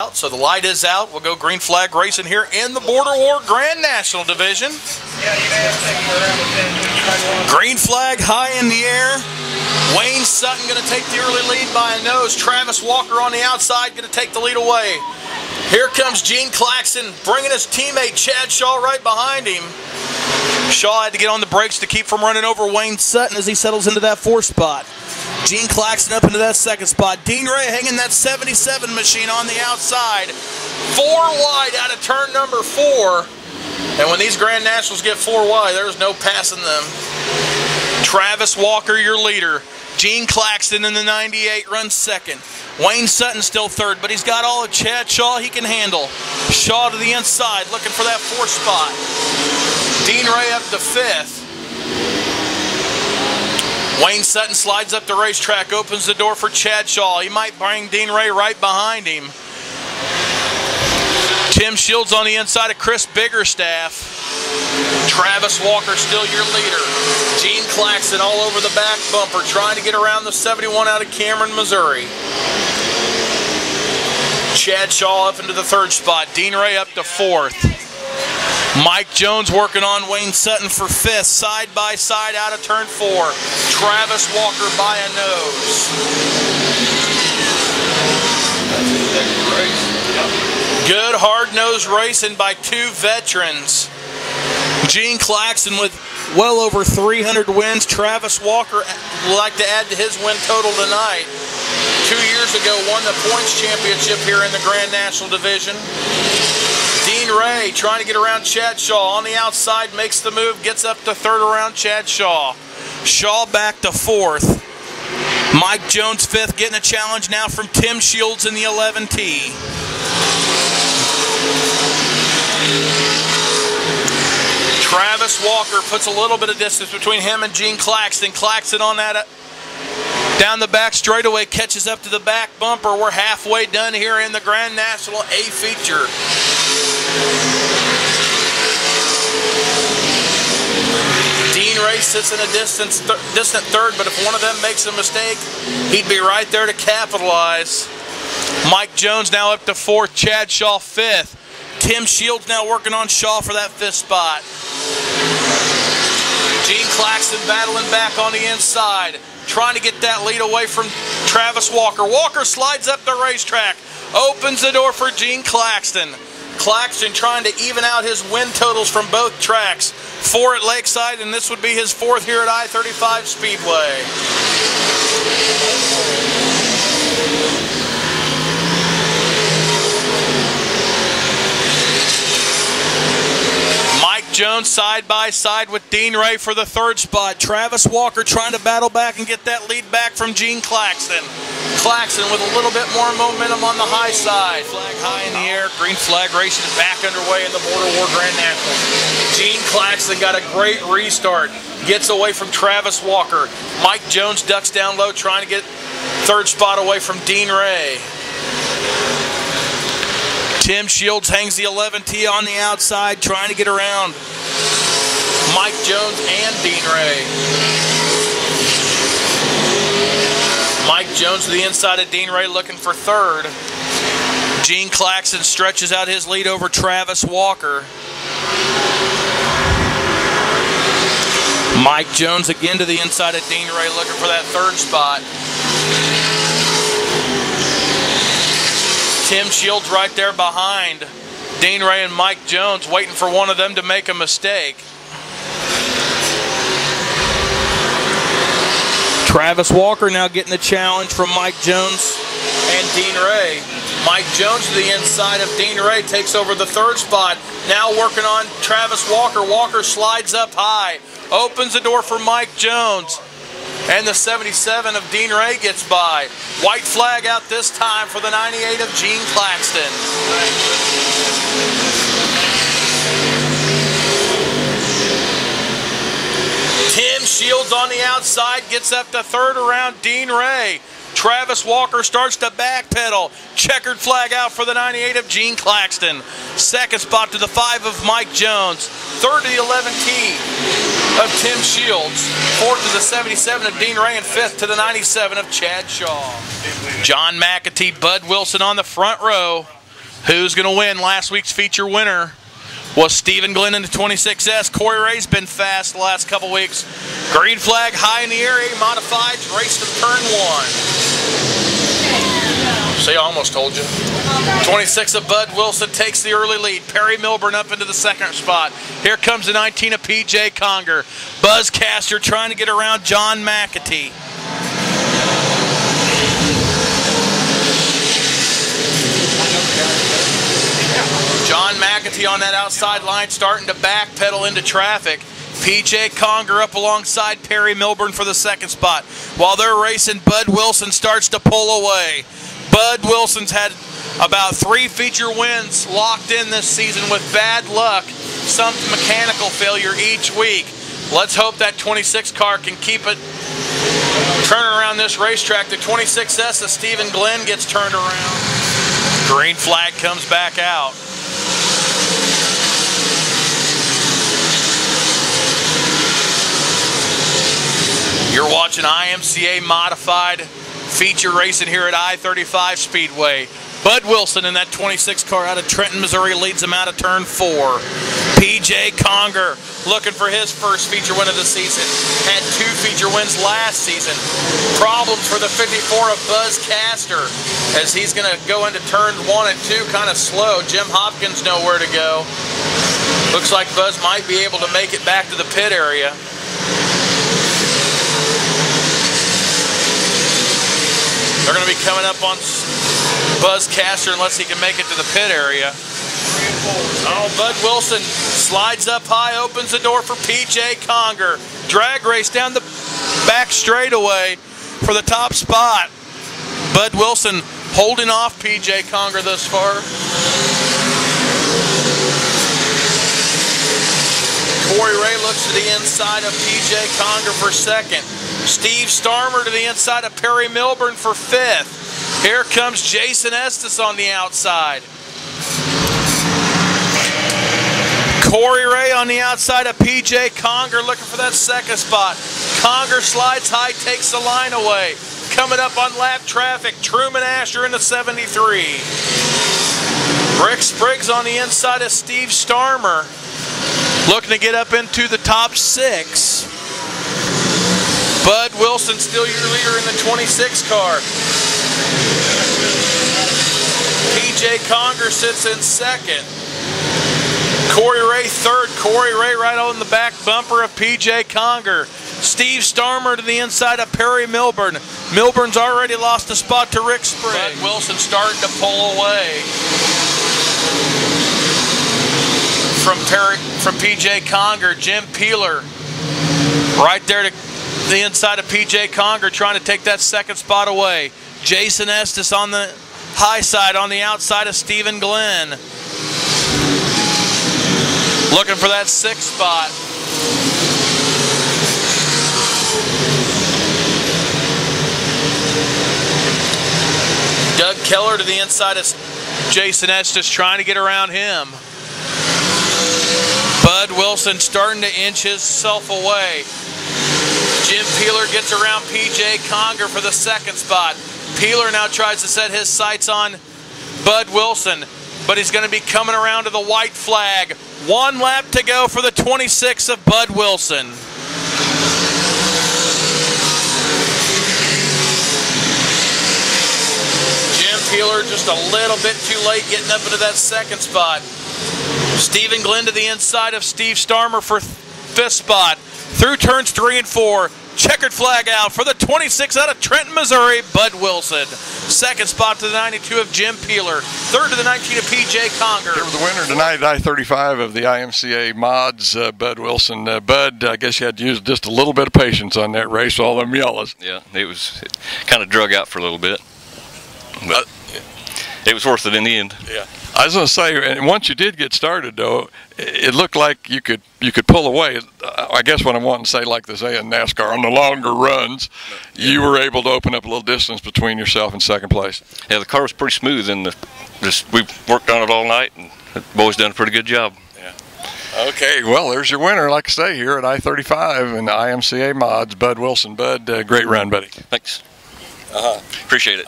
out, so the light is out. We'll go green flag racing here in the Border War Grand National Division. Green flag high in the air. Wayne Sutton going to take the early lead by a nose. Travis Walker on the outside going to take the lead away. Here comes Gene Claxton bringing his teammate Chad Shaw right behind him. Shaw had to get on the brakes to keep from running over Wayne Sutton as he settles into that 4th spot. Gene Claxton up into that 2nd spot. Dean Ray hanging that 77 machine on the outside. 4 wide out of turn number 4. And when these Grand Nationals get 4 wide, there's no passing them. Travis Walker, your leader. Gene Claxton in the 98 runs 2nd. Wayne Sutton still 3rd, but he's got all of Chad Shaw he can handle. Shaw to the inside, looking for that 4th spot. Dean Ray up to 5th. Wayne Sutton slides up the racetrack, opens the door for Chad Shaw. He might bring Dean Ray right behind him. Tim Shields on the inside of Chris Biggerstaff. Travis Walker still your leader. Gene Claxton all over the back bumper, trying to get around the 71 out of Cameron, Missouri. Chad Shaw up into the 3rd spot. Dean Ray up to 4th. Mike Jones working on Wayne Sutton for 5th, side by side out of turn 4. Travis Walker by a nose. Good hard-nosed racing by 2 veterans. Gene Claxton with well over 300 wins. Travis Walker would like to add to his win total tonight. 2 years ago won the points championship here in the Grand National Division. Dean Ray trying to get around Chad Shaw. On the outside, makes the move, gets up to 3rd around Chad Shaw. Shaw back to 4th. Mike Jones 5th, getting a challenge now from Tim Shields in the 11T. Travis Walker puts a little bit of distance between him and Gene Claxton. Claxton on that down the back straightaway, catches up to the back bumper. We're halfway done here in the Grand National A feature. Dean Ray sits in a distant 3rd, but if one of them makes a mistake, he'd be right there to capitalize. Mike Jones now up to 4th, Chad Shaw 5th. Tim Shields now working on Shaw for that 5th spot. Gene Claxton battling back on the inside, trying to get that lead away from Travis Walker. Walker slides up the racetrack, opens the door for Gene Claxton. Claxton trying to even out his win totals from both tracks. 4 at Lakeside, and this would be his 4th here at I-35 Speedway. Jones side by side with Dean Ray for the 3rd spot. Travis Walker trying to battle back and get that lead back from Gene Claxton. Claxton with a little bit more momentum on the high side. Flag high in the air. Green flag racing back underway in the Border War Grand National. Gene Claxton got a great restart. Gets away from Travis Walker. Mike Jones ducks down low trying to get 3rd spot away from Dean Ray. Tim Shields hangs the 11T on the outside, trying to get around Mike Jones and Dean Ray. Mike Jones to the inside of Dean Ray looking for 3rd. Gene Claxton stretches out his lead over Travis Walker. Mike Jones again to the inside of Dean Ray looking for that 3rd spot. Tim Shields right there behind Dean Ray and Mike Jones, waiting for one of them to make a mistake. Travis Walker now getting the challenge from Mike Jones and Dean Ray. Mike Jones to the inside of Dean Ray takes over the 3rd spot. Now working on Travis Walker. Walker slides up high, opens the door for Mike Jones. And the 77 of Dean Ray gets by. White flag out this time for the 98 of Gene Claxton. Tim Shields on the outside gets up to 3rd around Dean Ray. Travis Walker starts to backpedal. Checkered flag out for the 98 of Gene Claxton. 2nd spot to the 5 of Mike Jones. 3rd to the 11T of Tim Shields. 4th to the 77 of Dean Ray, and 5th to the 97 of Chad Shaw. John McAtee, Bud Wilson on the front row. Who's going to win? Last week's feature winner was Stephen Glenn in the 26S. Corey Ray's been fast the last couple weeks. Green flag high in the air, 8 modified, raced to turn 1. See, I almost told you. 26 of Bud Wilson takes the early lead. Perry Milburn up into the second spot. Here comes the 19 of PJ Conger. Buzz Caster trying to get around John McAtee. John McAtee on that outside line starting to backpedal into traffic. PJ Conger up alongside Perry Milburn for the second spot. While they're racing, Bud Wilson starts to pull away. Bud Wilson's had about 3 feature wins locked in this season with bad luck, some mechanical failure each week. Let's hope that 26 car can keep it turning around this racetrack. The 26S of Stephen Glenn gets turned around. Green flag comes back out. You're watching IMCA modified feature racing here at I-35 Speedway. Bud Wilson in that 26 car out of Trenton, Missouri leads him out of turn 4. PJ Conger looking for his first feature win of the season. Had 2 feature wins last season. Problems for the 54 of Buzz Caster as he's going to go into turn 1 and 2 kind of slow. Jim Hopkins nowhere to go. Looks like Buzz might be able to make it back to the pit area. They're going to be coming up on Buzz Caster unless he can make it to the pit area. Oh, Bud Wilson slides up high, opens the door for PJ Conger. Drag race down the back straightaway for the top spot. Bud Wilson holding off PJ Conger thus far. Corey Ray looks to the inside of PJ Conger for second. Steve Starmer to the inside of Perry Milburn for 5th. Here comes Jason Estes on the outside. Corey Ray on the outside of PJ Conger looking for that second spot. Conger slides high, takes the line away. Coming up on lap traffic, Truman Asher in the 73. Rick Spriggs on the inside of Steve Starmer looking to get up into the top 6. Bud Wilson still your leader in the 26 car. PJ Conger sits in second. Corey Ray third. Corey Ray right on the back bumper of PJ Conger. Steve Starmer to the inside of Perry Milburn. Milburn's already lost a spot to Rick Spriggs. Bud Wilson starting to pull away from PJ Conger. Jim Peeler right there to the inside of PJ Conger trying to take that second spot away. Jason Estes on the high side on the outside of Stephen Glenn. Looking for that 6th spot. Doug Keller to the inside of Jason Estes trying to get around him. Bud Wilson starting to inch himself away. Jim Peeler gets around PJ Conger for the 2nd spot. Peeler now tries to set his sights on Bud Wilson, but he's going to be coming around to the white flag. 1 lap to go for the 26 of Bud Wilson. Jim Peeler just a little bit too late getting up into that 2nd spot. Stephen Glenn to the inside of Steve Starmer for 5th spot. Through turns 3 and 4. Checkered flag out for the 26 out of Trenton, Missouri, Bud Wilson. 2nd spot to the 92 of Jim Peeler. 3rd to the 19 of PJ Conger. Here with the winner tonight, I-35 of the IMCA mods, Bud Wilson. Bud, I guess you had to use just a little bit of patience on that race, all them yellows. Yeah, it kind of drug out for a little bit, but it was worth it in the end. Yeah. I was going to say, and once you did get started, though, it looked like you could pull away. I guess what I'm wanting to say, like they say in NASCAR, on the longer runs, you were able to open up a little distance between yourself and 2nd place. Yeah, the car was pretty smooth, and we worked on it all night, and the boys done a pretty good job. Yeah. Okay, well, there's your winner, like I say, here at I-35 and the IMCA mods, Bud Wilson. Bud, great run, buddy. Thanks. Appreciate it.